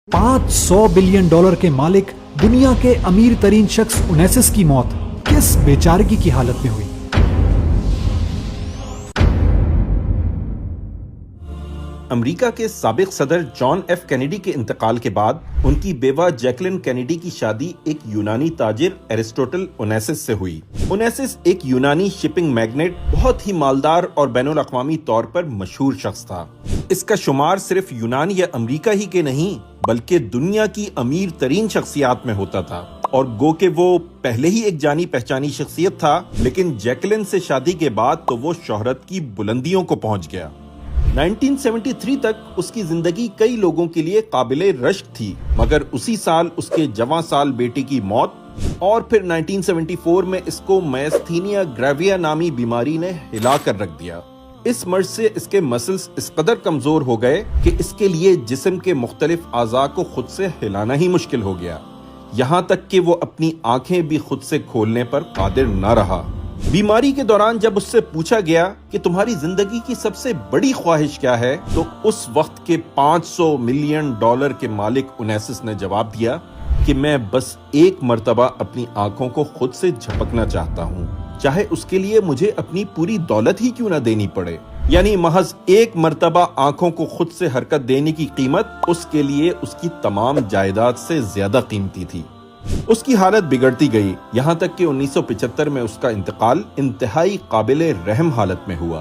$500 billion के मालिक दुनिया के अमीर तरीन शख्स उनैसिस की मौत किस बेचारगी की हालत में हुई। अमेरिका के साबिक सदर जॉन एफ कैनेडी के इंतकाल के बाद उनकी बेवा जैकलिन कैनेडी की शादी एक यूनानी ताजिर एरिस्टोटल ओनेसिस से हुई। ओनेसिस एक यूनानी शिपिंग मैग्नेट, बहुत ही मालदार और बैनुल अक़वामी तौर पर मशहूर शख्स था। इसका शुमार सिर्फ यूनान या अमेरिका ही के नहीं बल्कि दुनिया की अमीर तरीन शख्सियात में होता था, और गो के वो पहले ही एक जानी पहचानी शख्सियत था, लेकिन जैकलिन से शादी के बाद तो वो शोहरत की बुलंदियों को पहुंच गया। 1973 तक उसकी जिंदगी कई लोगों के लिए काबिले रश्क थी, मगर उसी साल उसके जवां साल बेटे की मौत और फिर 1974 में इसको मायस्थीनिया ग्रेविया नामी बीमारी ने हिला कर रख दिया। इस मर्ज से इसके मसल्स इस कदर कमजोर हो गए कि इसके लिए जिस्म के मुख्तलिफ आज़ा को खुद से हिलाना ही मुश्किल हो गया, यहाँ तक कि वो अपनी आंखें भी खुद से खोलने पर कादिर न रहा। बीमारी के दौरान जब उससे पूछा गया कि तुम्हारी जिंदगी की सबसे बड़ी ख्वाहिश क्या है, तो उस वक्त के $500 मिलियन के मालिक ओनेसिस ने जवाब दिया कि मैं बस एक मर्तबा अपनी आंखों को खुद से झपकना चाहता हूँ, चाहे उसके लिए मुझे अपनी पूरी दौलत ही क्यों न देनी पड़े। यानी महज एक मर्तबा आंखों को खुद से हरकत देने की कीमत उसके लिए उसकी तमाम जायदाद से ज्यादा कीमती थी। उसकी हालत बिगड़ती गई, यहाँ तक कि 1975 में उसका इंतकाल इंतहाई काबिले रहम हालत में हुआ।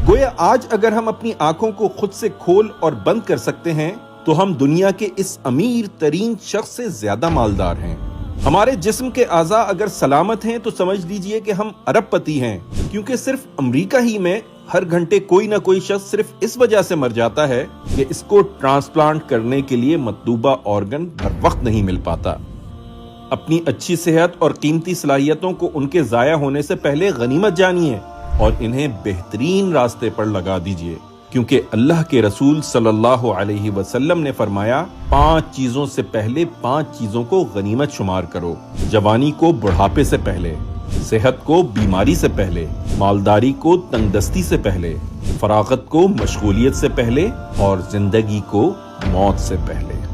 गोया आज अगर हम अपनी आंखों को खुद से खोल और बंद कर सकते हैं तो हम दुनिया के इस अमीर तरीन शख्स से ज्यादा मालदार हैं। हमारे जिस्म के आज़ा अगर सलामत हैं तो समझ लीजिए कि हम अरबपति हैं, क्योंकि सिर्फ अमेरिका ही में हर घंटे कोई ना कोई शख्स सिर्फ इस वजह से मर जाता है कि इसको ट्रांसप्लांट करने के लिए मतलूबा ऑर्गन हर वक्त नहीं मिल पाता। अपनी अच्छी सेहत और कीमती सलाहियतों को उनके जाया होने से पहले गनीमत जानिए और इन्हें बेहतरीन रास्ते पर लगा दीजिए, क्योंकि अल्लाह के रसूल सल्लल्लाहु अलैहि वसल्लम ने फरमाया, 5 चीजों से पहले 5 चीजों को गनीमत शुमार करो। जवानी को बुढ़ापे से पहले, सेहत को बीमारी से पहले, मालदारी को तंगदस्ती से पहले, फरागत को मशगूलियत से पहले और जिंदगी को मौत से पहले।